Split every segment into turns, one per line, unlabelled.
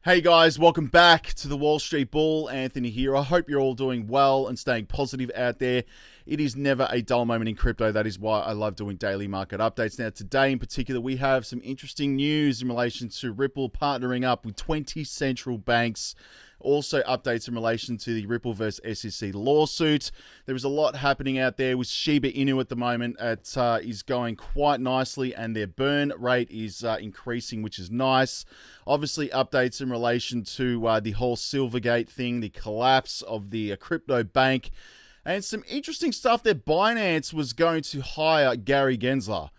Hey guys, welcome back to the Wall Street Bull. Anthony here. I hope you're all doing well and staying positive out there. It is never a dull moment in crypto. That is why I love doing daily market updates. Now, today in particular, we have some interesting news in relation to Ripple partnering up with 20 central banks. Also, updates in relation to the Ripple versus SEC lawsuit. There is a lot happening out there with Shiba Inu at the moment. It is going quite nicely, and their burn rate is increasing, which is nice. Obviously, updates in relation to the whole Silvergate thing, the collapse of the crypto bank, and some interesting stuff that Binance was going to hire Gary Gensler.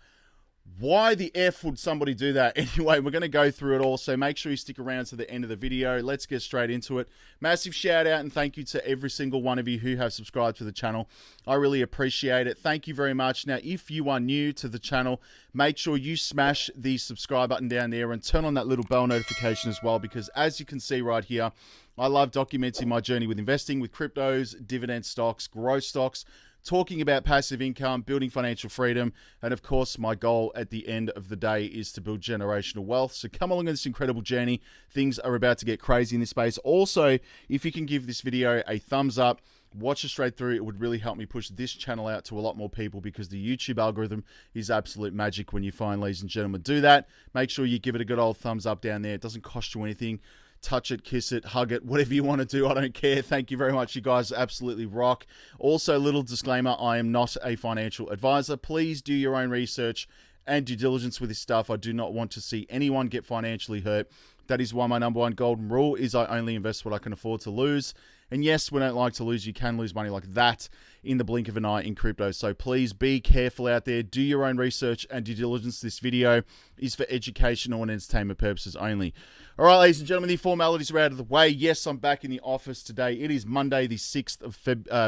Why the F would somebody do that? Anyway, we're going to go through it all, so make sure you stick around to the end of the video. Let's get straight into it. Massive shout out and thank you to every single one of you who have subscribed to the channel. I really appreciate it. Thank you very much. Now, if you are new to the channel, make sure you smash the subscribe button down there and turn on that little bell notification as well, because as you can see right here, I love documenting my journey with investing, with cryptos, dividend stocks, growth stocks, talking about passive income, building financial freedom, and of course, my goal at the end of the day is to build generational wealth. So come along on this incredible journey. Things are about to get crazy in this space. Also, if you can give this video a thumbs up, watch it straight through, it would really help me push this channel out to a lot more people, because the YouTube algorithm is absolute magic when you find, ladies and gentlemen, do that. Make sure you give it a good old thumbs up down there. It doesn't cost you anything. Touch it, kiss it, hug it, whatever you want to do. I don't care. Thank you very much. You guys absolutely rock. Also, little disclaimer, I am not a financial advisor. Please do your own research and due diligence with this stuff. I do not want to see anyone get financially hurt. That is why my number one golden rule is I only invest what I can afford to lose. And yes, we don't like to lose. You can lose money like that in the blink of an eye in crypto. So please be careful out there. Do your own research and due diligence. This video is for educational and entertainment purposes only. All right, ladies and gentlemen, the formalities are out of the way. Yes, I'm back in the office today. It is Monday, the 6th of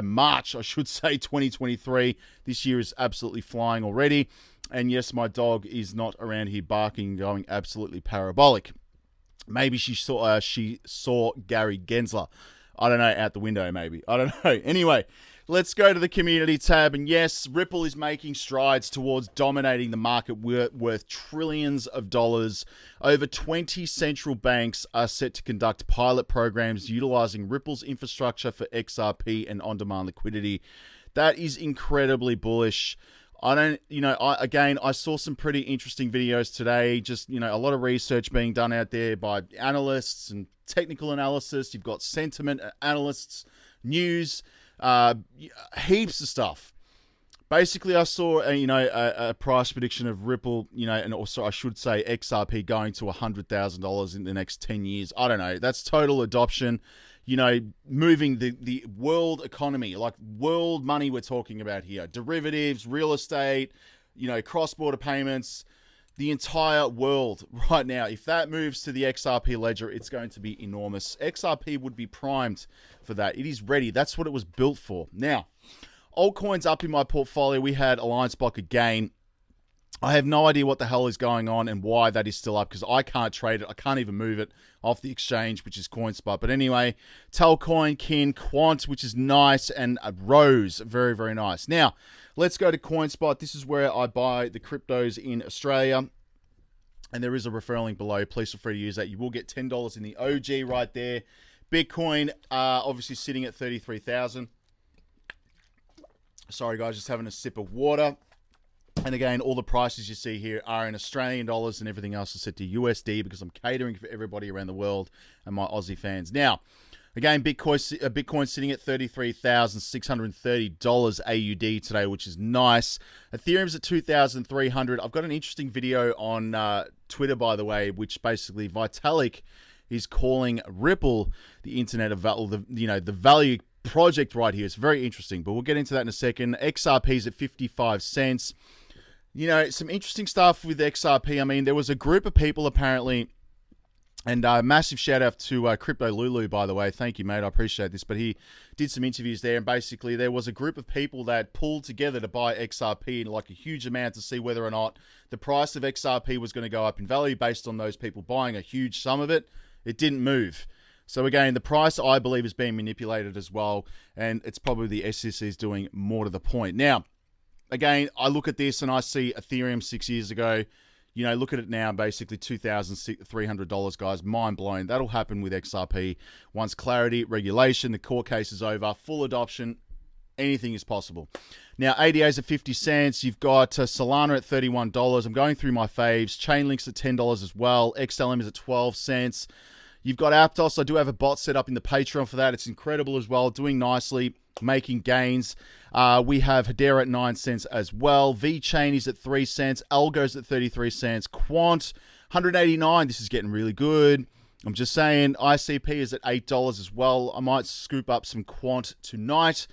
March, I should say, 2023. This year is absolutely flying already. And yes, my dog is not around here barking, going absolutely parabolic. Maybe she saw Gary Gensler. I don't know, out the window maybe. I don't know. Anyway, let's go to the community tab. And yes, Ripple is making strides towards dominating the market worth trillions of dollars. Over 20 central banks are set to conduct pilot programs utilizing Ripple's infrastructure for XRP and on-demand liquidity. That is incredibly bullish. I saw some pretty interesting videos today. Just, a lot of research being done out there by analysts and technical analysis. You've got sentiment analysts, news, heaps of stuff. Basically, I saw a price prediction of Ripple, and also I should say XRP going to $100,000 in the next 10 years. I don't know. That's total adoption. Moving the world economy, like world money we're talking about here. Derivatives, real estate, cross-border payments, the entire world right now. If that moves to the XRP ledger, it's going to be enormous. XRP would be primed for that. It is ready. That's what it was built for. Now, altcoins up in my portfolio. We had Alliance Block again. I have no idea what the hell is going on and why that is still up, because I can't trade it. I can't even move it off the exchange, which is Coinspot. But anyway, Talcoin, Kin, Quant, which is nice, and Rose, very, very nice. Now, let's go to Coinspot. This is where I buy the cryptos in Australia. And there is a referral link below. Please feel free to use that. You will get $10 in the OG right there. Bitcoin, obviously sitting at 33,000. Sorry, guys, just having a sip of water. And again, all the prices you see here are in Australian dollars, and everything else is set to USD, because I'm catering for everybody around the world and my Aussie fans. Now, again, Bitcoin sitting at $33,630 AUD today, which is nice. Ethereum's at 2,300. I've got an interesting video on Twitter, by the way, which basically Vitalik is calling Ripple the Internet of Value, the value project right here. It's very interesting, but we'll get into that in a second. XRP's at 55 cents. Some interesting stuff with XRP. I mean, there was a group of people apparently, and massive shout out to Crypto Lulu, by the way. Thank you, mate. I appreciate this. But he did some interviews there, and basically there was a group of people that pulled together to buy XRP in like a huge amount to see whether or not the price of XRP was going to go up in value based on those people buying a huge sum of it. It didn't move. So again, the price, I believe, is being manipulated as well, and it's probably the SEC is doing more to the point. Now, again, I look at this and I see Ethereum 6 years ago, You know, look at it now, basically $2,300, guys. Mind blowing. That'll happen with XRP. Once clarity, regulation, the court case is over, full adoption, anything is possible. Now, ADA's at 50 cents. You've got Solana at $31. I'm going through my faves. Chainlink's at $10 as well. XLM is at 12 cents. You've got Aptos. I do have a bot set up in the Patreon for that. It's incredible as well. Doing nicely, making gains. We have Hedera at 9 cents as well. VeChain is at 3 cents. ALGO's at 33 cents. Quant, 189. This is getting really good. I'm just saying. ICP is at $8 as well. I might scoop up some Quant tonight.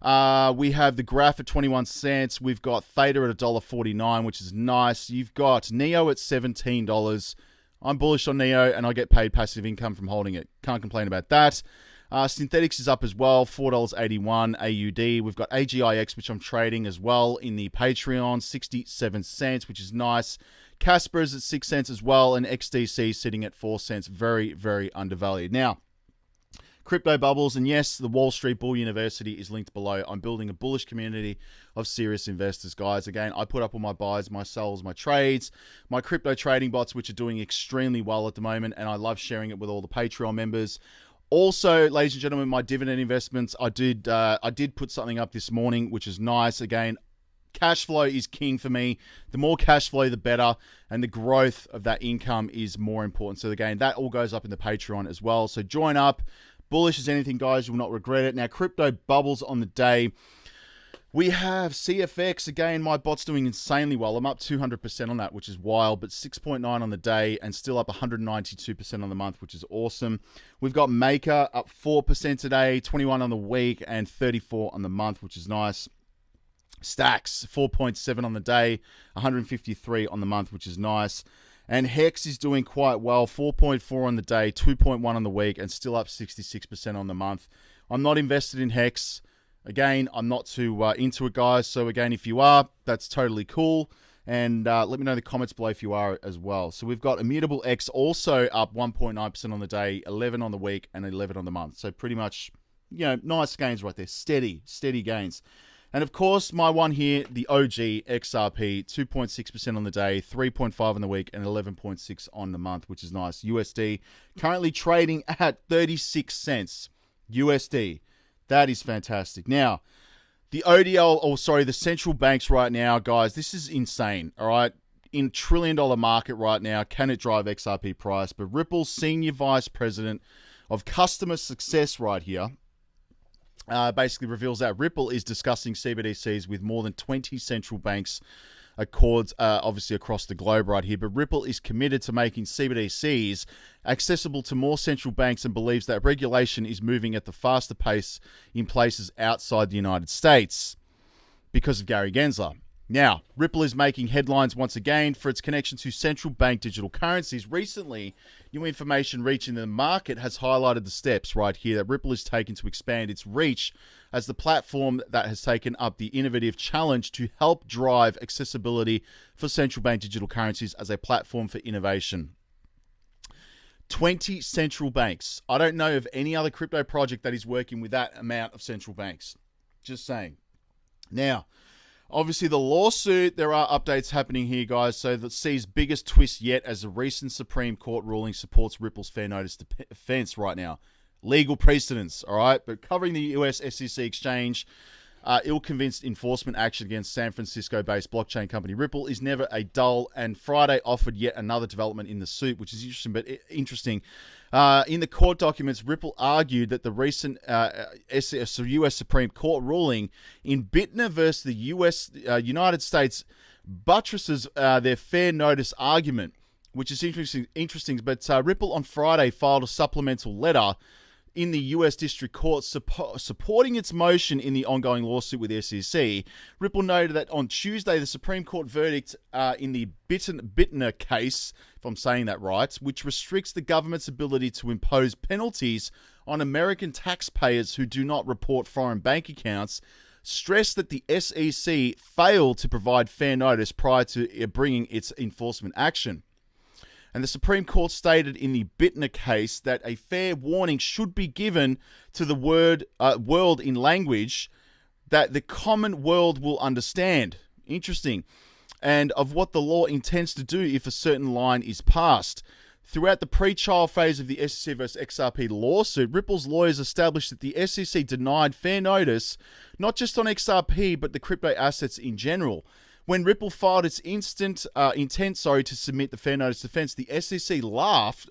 We have the Graph at 21 cents. We've got Theta at $1.49, which is nice. You've got Neo at $17. I'm bullish on Neo, and I get paid passive income from holding it. Can't complain about that. Synthetics is up as well, $4.81 AUD. We've got AGIX, which I'm trading as well in the Patreon, 67 cents, which is nice. Casper is at 6 cents as well, and XDC sitting at 4 cents. Very, very undervalued. Now, crypto bubbles, and yes, the Wall Street Bull University is linked below. I'm building a bullish community of serious investors, guys. Again, I put up all my buys, my sells, my trades, my crypto trading bots, which are doing extremely well at the moment, and I love sharing it with all the Patreon members. Also, ladies and gentlemen, my dividend investments, I did put something up this morning, which is nice. Again, cash flow is king for me. The more cash flow, the better, and the growth of that income is more important. So again, that all goes up in the Patreon as well. So join up. Bullish as anything, guys. You will not regret it. Now, crypto bubbles on the day. We have CFX. Again, my bot's doing insanely well. I'm up 200% on that, which is wild, but 6.9 on the day and still up 192% on the month, which is awesome. We've got Maker up 4% today, 21 on the week, and 34 on the month, which is nice. Stacks, 4.7 on the day, 153 on the month, which is nice. And Hex is doing quite well, 4.4 on the day, 2.1 on the week, and still up 66% on the month. I'm not invested in Hex. Again, I'm not too into it, guys. So again, if you are, that's totally cool. And let me know in the comments below if you are as well. So we've got Immutable X also up 1.9% on the day, 11 on the week, and 11 on the month. So pretty much, you know, nice gains right there. Steady gains. And of course, my one here, the OG XRP, 2.6% on the day, 3.5 on the week, and 11.6 on the month, which is nice. USD currently trading at 36 cents USD. That is fantastic. Now, the the central banks right now, guys, this is insane, all right? In $1 trillion market right now, can it drive XRP price? But Ripple's Senior Vice President of Customer Success right here, basically reveals that Ripple is discussing CBDCs with more than 20 central banks, obviously across the globe right here. But Ripple is committed to making CBDCs accessible to more central banks and believes that regulation is moving at the faster pace in places outside the United States because of Gary Gensler. Now, Ripple is making headlines once again for its connection to central bank digital currencies. Recently, new information reaching the market has highlighted the steps right here that Ripple is taking to expand its reach as the platform that has taken up the innovative challenge to help drive accessibility for central bank digital currencies as a platform for innovation. 20 central banks. I don't know of any other crypto project that is working with that amount of central banks. Just saying. Now, obviously, the lawsuit, there are updates happening here, guys. So that sees biggest twist yet as the recent Supreme Court ruling supports Ripple's fair notice defense right now. Legal precedents, all right? But covering the US SEC exchange, ill-convinced enforcement action against San Francisco-based blockchain company Ripple is never a dull, and Friday offered yet another development in the suit, which is interesting. In the court documents, Ripple argued that the recent US Supreme Court ruling in Bitner versus the United States buttresses their fair notice argument, which is interesting. But Ripple on Friday filed a supplemental letter in the US District Court supporting its motion in the ongoing lawsuit with the SEC. Ripple noted that on Tuesday, the Supreme Court verdict in the Bitner case, if I'm saying that right, which restricts the government's ability to impose penalties on American taxpayers who do not report foreign bank accounts, stressed that the SEC failed to provide fair notice prior to bringing its enforcement action. And the Supreme Court stated in the Bitner case that a fair warning should be given to the world in language that the common world will understand. Interesting. and of what the law intends to do if a certain line is passed. Throughout the pre-trial phase of the SEC vs XRP lawsuit, Ripple's lawyers established that the SEC denied fair notice, not just on XRP, but the crypto assets in general. When Ripple filed its intent to submit the fair notice defense, the SEC launched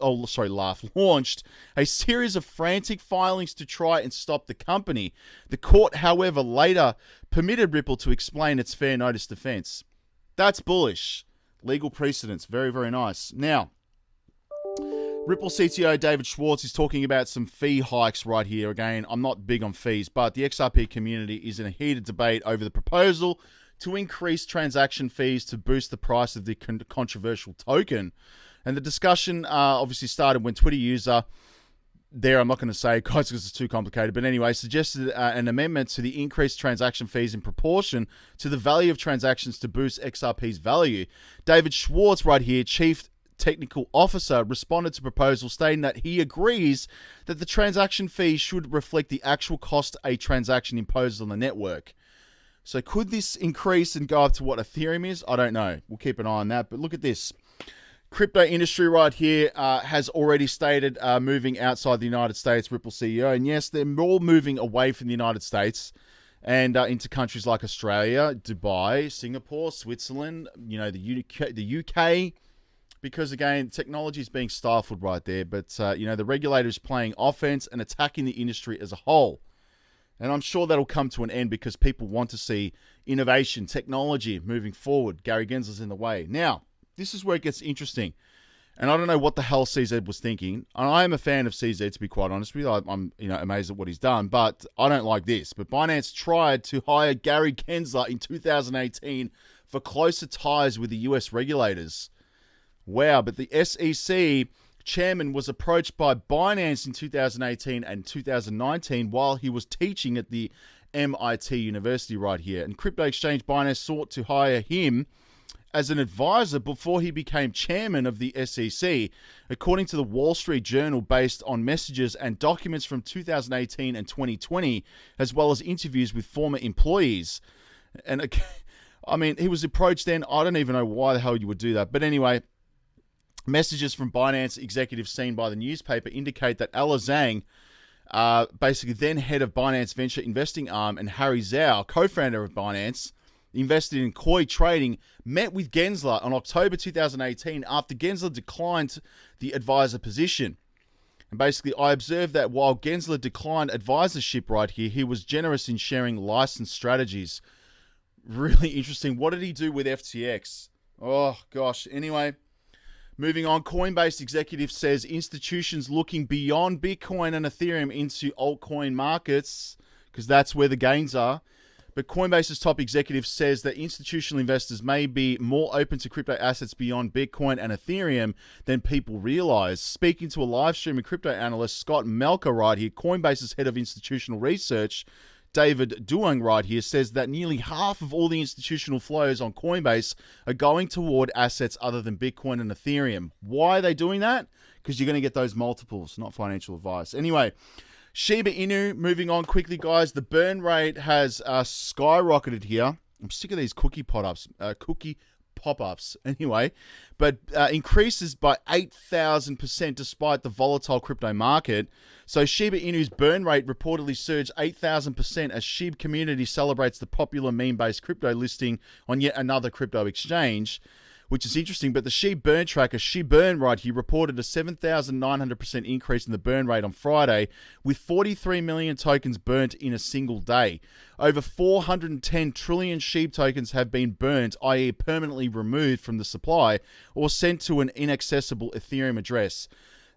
a series of frantic filings to try and stop the company. The court, however, later permitted Ripple to explain its fair notice defense. That's bullish. Legal precedents. Very, very nice. Now, Ripple CTO David Schwartz is talking about some fee hikes right here. Again, I'm not big on fees, but the XRP community is in a heated debate over the proposal to increase transaction fees to boost the price of the controversial token. And the discussion obviously started when Twitter user, I'm not going to say guys because it's too complicated, but anyway, suggested an amendment to the increased transaction fees in proportion to the value of transactions to boost XRP's value. David Schwartz right here, Chief Technical Officer, responded to proposal stating that he agrees that the transaction fee should reflect the actual cost a transaction imposes on the network. So could this increase and go up to what Ethereum is? I don't know. We'll keep an eye on that. But look at this. Crypto industry right here has already stated moving outside the United States, Ripple CEO. And yes, they're all moving away from the United States and into countries like Australia, Dubai, Singapore, Switzerland, the UK. Because, again, technology is being stifled right there. But, the regulator is playing offense and attacking the industry as a whole. And I'm sure that'll come to an end because people want to see innovation, technology moving forward. Gary Gensler's in the way. Now, this is where it gets interesting. And I don't know what the hell CZ was thinking. And I am a fan of CZ, to be quite honest with you. I'm amazed at what he's done. But I don't like this. But Binance tried to hire Gary Gensler in 2018 for closer ties with the US regulators. Wow, but the SEC chairman was approached by Binance in 2018 and 2019 while he was teaching at the MIT University right here. And crypto exchange Binance sought to hire him as an advisor before he became chairman of the SEC, according to the Wall Street Journal, based on messages and documents from 2018 and 2020, as well as interviews with former employees. And I mean, he was approached then. I don't even know why the hell you would do that. But anyway, messages from Binance executives seen by the newspaper indicate that Ella Zhang, basically then head of Binance venture investing arm, and Harry Zhao, co-founder of Binance, invested in Koi Trading, met with Gensler on October 2018 after Gensler declined the advisor position. And basically, I observed that while Gensler declined advisorship right here, he was generous in sharing licensed strategies. Really interesting. What did he do with FTX? Oh, gosh. Anyway, moving on, Coinbase executive says institutions looking beyond Bitcoin and Ethereum into altcoin markets, because that's where the gains are. But Coinbase's top executive says that institutional investors may be more open to crypto assets beyond Bitcoin and Ethereum than people realize. Speaking to a live streaming crypto analyst, Scott Melker right here, Coinbase's head of institutional research, David Duang right here, says that nearly half of all the institutional flows on Coinbase are going toward assets other than Bitcoin and Ethereum. Why are they doing that? Because you're going to get those multiples, not financial advice. Anyway, Shiba Inu, moving on quickly, guys. The burn rate has skyrocketed here. I'm sick of these cookie pop-ups. Anyway, but increases by 8,000% despite the volatile crypto market. So Shiba Inu's burn rate reportedly surged 8,000% as SHIB community celebrates the popular meme-based crypto listing on yet another crypto exchange, which is interesting. But the SHIB burn tracker, SHIBurn right here, reported a 7,900% increase in the burn rate on Friday, with 43 million tokens burnt in a single day. Over 410 trillion SHIB tokens have been burnt, i.e. permanently removed from the supply, or sent to an inaccessible Ethereum address.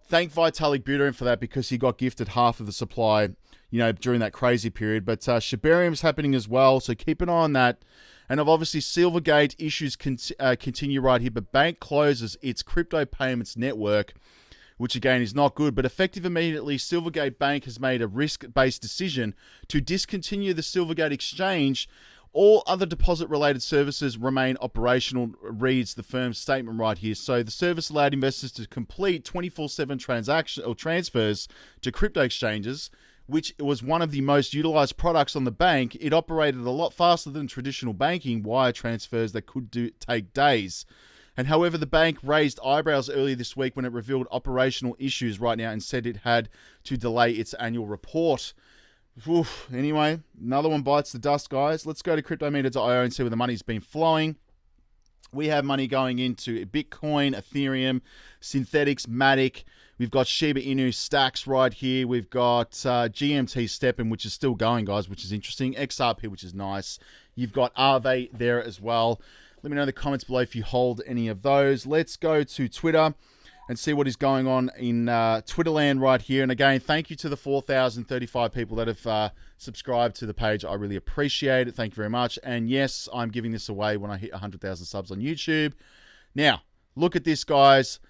Thank Vitalik Buterin for that, because he got gifted half of the supply, during that crazy period. But Shibarium's happening as well, so keep an eye on that. And obviously, Silvergate issues continue right here, but bank closes its crypto payments network, which again is not good. But effective immediately, Silvergate Bank has made a risk-based decision to discontinue the Silvergate exchange. All other deposit-related services remain operational, reads the firm's statement right here. So the service allowed investors to complete 24/7 transactions or transfers to crypto exchanges which was one of the most utilized products on the bank, it operated a lot faster than traditional banking wire transfers that could take days. And however, the bank raised eyebrows earlier this week when it revealed operational issues right now and said it had to delay its annual report. Oof. Anyway, another one bites the dust, guys. Let's go to Cryptometer.io and see where the money's been flowing. We have money going into Bitcoin, Ethereum, Synthetics, Matic. We've got Shiba Inu stacks right here. We've got GMT stepping, which is still going, guys, which is interesting. XRP, which is nice. You've got Aave there as well. Let me know in the comments below if you hold any of those. Let's go to Twitter and see what is going on in Twitterland right here. And again, thank you to the 4,035 people that have subscribed to the page. I really appreciate it. Thank you very much. And yes, I'm giving this away when I hit 100,000 subs on YouTube. Now, look at this, guys.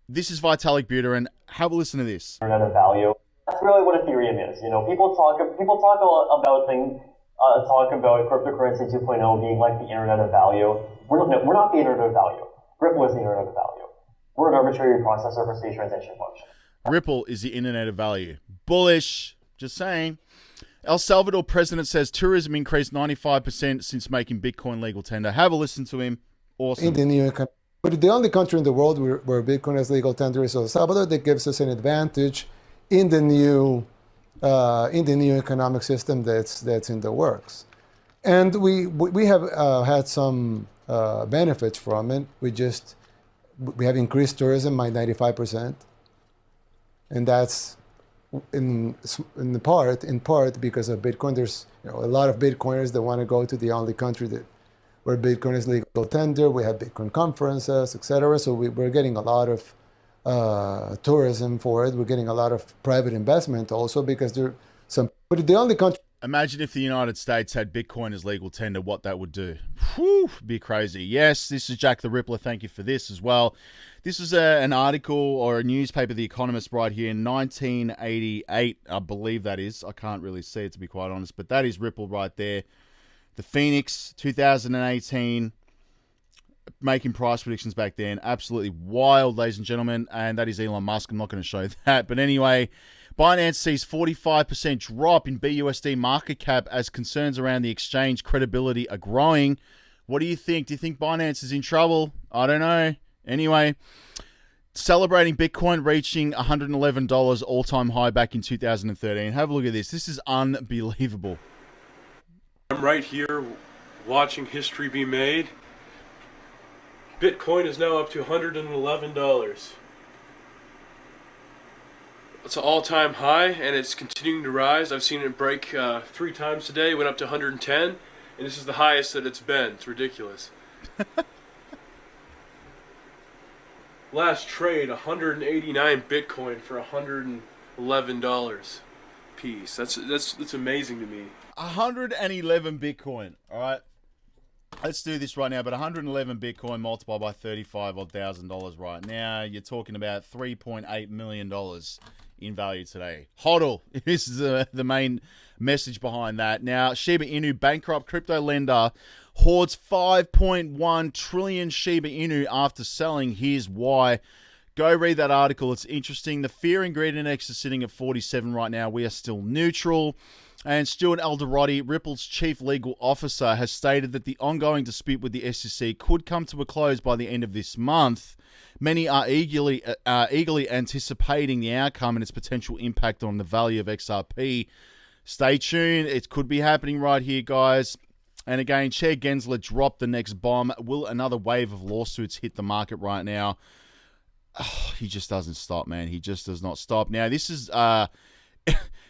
This is Vitalik Buterin. Have a listen to this.
Internet of value. That's really what Ethereum is. You know, people talk a lot about things. Talk about cryptocurrency 2.0 being like the internet of value. We're not the internet of value. Ripple is the internet of value. We're an arbitrary processor for state transaction function.
Ripple is the internet of value. Bullish. Just saying. El Salvador president says tourism increased 95% since making Bitcoin legal tender. Have a listen to him. Awesome.
In the new economy. But the only country in the world where Bitcoin is legal tender is El Salvador. That gives us an advantage in the new economic system that's in the works. And we have had some benefits from it. We have increased tourism by 95%, and that's in part because of Bitcoin. There's a lot of Bitcoiners that want to go to the only country where Bitcoin is legal tender. We have Bitcoin conferences, etc. So we're getting a lot of tourism for it. We're getting a lot of private investment also because but the only country.
Imagine if the United States had Bitcoin as legal tender, what that would do. Whew, be crazy. Yes, this is Jack the Rippler. Thank you for this as well. This was an article or a newspaper, The Economist, right here in 1988, I believe that is. I can't really see it, to be quite honest, but that is Ripple right there. The Phoenix, 2018, making price predictions back then. Absolutely wild, ladies and gentlemen, and that is Elon Musk. I'm not going to show that, but anyway, Binance sees 45% drop in BUSD market cap as concerns around the exchange credibility are growing. What do you think? Do you think Binance is in trouble? I don't know. Anyway, celebrating Bitcoin reaching $111 all-time high back in 2013. Have a look at this. This is unbelievable.
I'm right here watching history be made. Bitcoin is now up to $111. It's an all-time high, and it's continuing to rise. I've seen it break 3 times today. It went up to 110, and this is the highest that it's been. It's ridiculous. Last trade, 189 Bitcoin for $111 piece. That's amazing to me.
111 Bitcoin. All right. Let's do this right now. But 111 Bitcoin multiplied by $35,000 right now, you're talking about $3.8 million in value today. HODL. This is the main message behind that. Now, Shiba Inu, bankrupt crypto lender, hoards 5.1 trillion Shiba Inu after selling. Here's why. Go read that article. It's interesting. The fear and greed index is sitting at 47 right now. We are still neutral. And Stuart Alderodi, Ripple's chief legal officer, has stated that the ongoing dispute with the SEC could come to a close by the end of this month. Many are eagerly anticipating the outcome and its potential impact on the value of XRP. Stay tuned. It could be happening right here, guys. And again, Chair Gensler dropped the next bomb. Will another wave of lawsuits hit the market right now? Oh, he just doesn't stop, man. He just does not stop. Now, this is...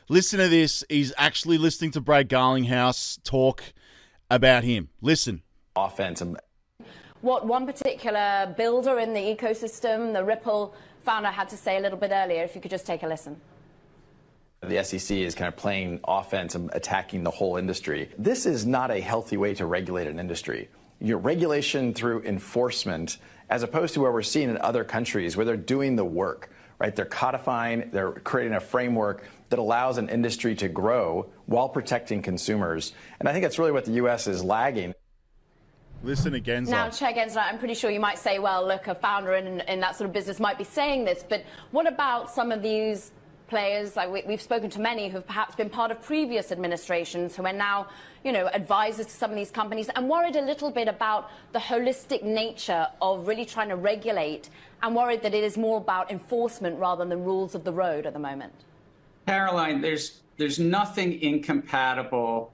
listen to this. He's actually listening to Brad Garlinghouse talk about him. Listen.
Offense.
What one particular builder in the ecosystem, the Ripple founder, had to say a little bit earlier, if you could just take a listen.
The SEC is kind of playing offense and attacking the whole industry. This is not a healthy way to regulate an industry. Your regulation through enforcement, as opposed to where we're seeing in other countries where they're doing the work, right? They're codifying, they're creating a framework that allows an industry to grow while protecting consumers. And I think that's really what the U.S. is lagging.
Listen to Gensler.
Now, Chair Gensler, I'm pretty sure you might say, well, look, a founder in that sort of business might be saying this, but what about some of these players, like we've spoken to many who've perhaps been part of previous administrations who are now, advisors to some of these companies and worried a little bit about the holistic nature of really trying to regulate and worried that it is more about enforcement rather than the rules of the road at the moment.
Caroline, there's nothing incompatible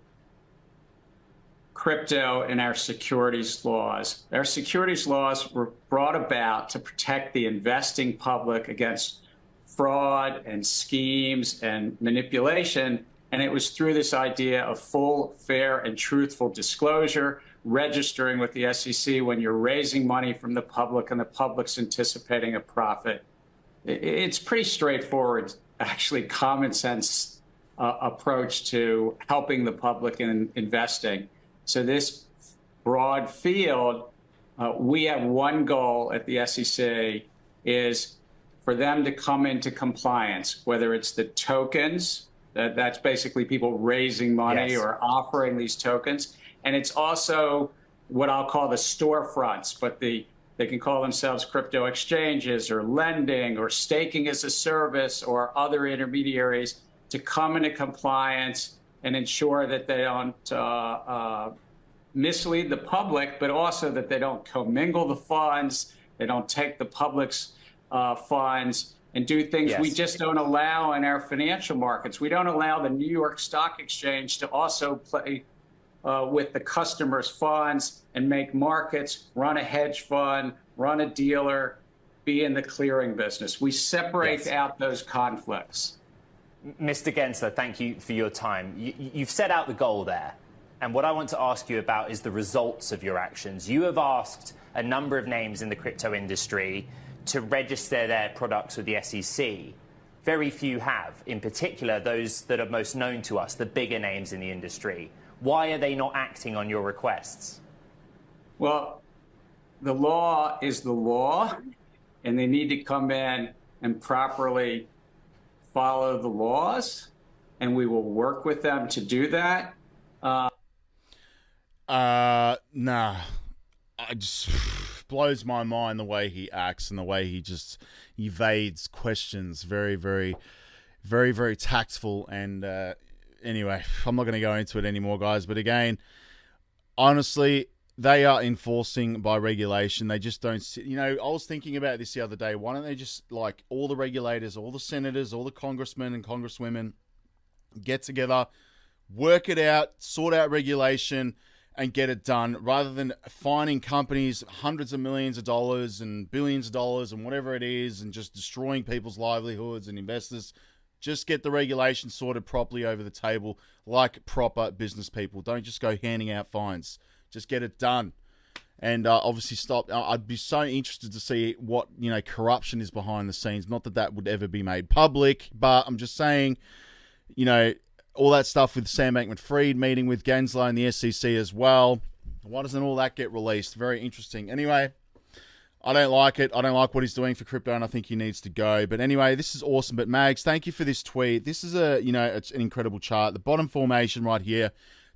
crypto and our securities laws. Our securities laws were brought about to protect the investing public against fraud and schemes and manipulation. And it was through this idea of full, fair, and truthful disclosure, registering with the SEC when you're raising money from the public and the public's anticipating a profit. It's pretty straightforward, actually common sense approach to helping the public in investing. So this broad field, we have one goal at the SEC is for them to come into compliance, whether it's the tokens, that's basically people raising money or offering these tokens. And it's also what I'll call the storefronts, but they can call themselves crypto exchanges or lending or staking as a service or other intermediaries to come into compliance and ensure that they don't mislead the public, but also that they don't commingle the funds, they don't take the public's funds and do things we just don't allow in our financial markets. We don't allow the New York Stock Exchange to also play with the customers' funds and make markets, run a hedge fund, run a dealer, be in the clearing business. We separate out those conflicts.
Mr. Gensler, thank you for your time. You've set out the goal there. And what I want to ask you about is the results of your actions. You have asked a number of names in the crypto industry to register their products with the SEC. Very few have, in particular those that are most known to us, the bigger names in the industry. Why are they not acting on your requests?
Well, the law is the law, and they need to come in and properly follow the laws, and we will work with them to do that.
Nah. I just blows my mind the way he acts and the way he just evades questions. Very, very, very, very tactful. And anyway, I'm not going to go into it anymore, guys. But again, honestly, they are enforcing by regulation. They just don't sit. I was thinking about this the other day. Why don't they just, like, all the regulators, all the senators, all the congressmen and congresswomen get together, work it out, sort out regulation, and get it done, rather than fining companies hundreds of millions of dollars and billions of dollars and whatever it is and just destroying people's livelihoods and investors. Just get the regulation sorted properly over the table like proper business people. Don't just go handing out fines. Just get it done. And obviously stop. I'd be so interested to see what, corruption is behind the scenes. Not that that would ever be made public, but I'm just saying, all that stuff with Sam Bankman-Fried meeting with Gensler and the SEC as well. Why doesn't all that get released? Very interesting. Anyway, I don't like it. I don't like what he's doing for crypto, and I think he needs to go. But anyway, this is awesome. But Mags, thank you for this tweet. This is it's an incredible chart. The bottom formation right here,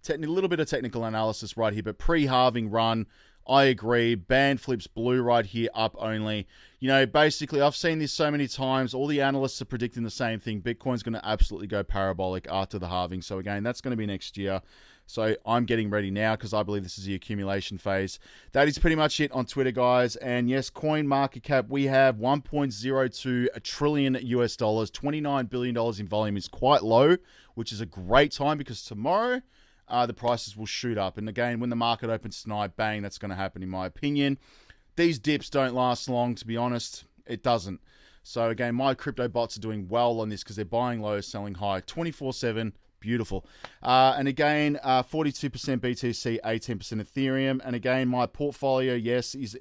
a little bit of technical analysis right here, but pre-halving run. I agree. Band flips blue right here, up only. Basically, I've seen this so many times. All the analysts are predicting the same thing. Bitcoin's going to absolutely go parabolic after the halving. So again, that's going to be next year. So I'm getting ready now because I believe this is the accumulation phase. That is pretty much it on Twitter, guys. And yes, coin market cap, we have 1.02 trillion US dollars, $29 billion in volume is quite low, which is a great time because tomorrow the prices will shoot up. And again, when the market opens tonight, bang, that's going to happen in my opinion. These dips don't last long, to be honest. It doesn't. So again, my crypto bots are doing well on this because they're buying low, selling high, 24/7. Beautiful. And again, 42% BTC, 18% Ethereum. And again, my portfolio, yes, is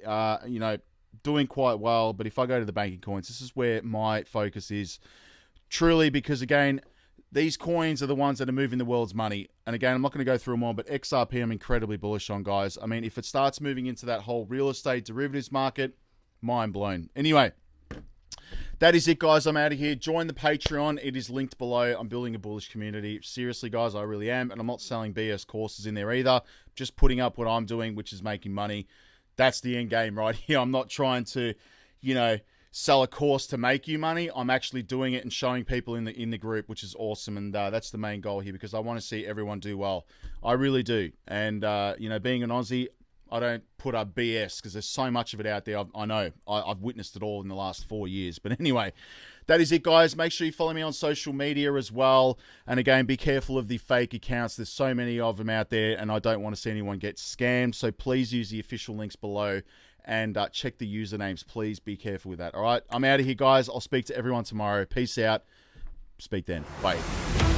doing quite well. But if I go to the banking coins, this is where my focus is truly, because again, these coins are the ones that are moving the world's money. And again, I'm not going to go through them all, but XRP I'm incredibly bullish on, guys. I mean, if it starts moving into that whole real estate derivatives market, mind blown. Anyway, that is it, guys. I'm out of here. Join the Patreon. It is linked below. I'm building a bullish community. Seriously, guys, I really am. And I'm not selling BS courses in there either. Just putting up what I'm doing, which is making money. That's the end game right here. I'm not trying to, sell a course to make you money. I'm actually doing it and showing people in the group, which is awesome. And that's the main goal here, because I want to see everyone do well. I really do. And, you know, being an Aussie, I don't put up BS because there's so much of it out there. I know. I've witnessed it all in the last 4 years. But anyway, that is it, guys. Make sure you follow me on social media as well. And again, be careful of the fake accounts. There's so many of them out there, and I don't want to see anyone get scammed. So please use the official links below and check the usernames. Please be careful with that. All right, I'm out of here, guys. I'll speak to everyone tomorrow. Peace out. Speak then. Bye.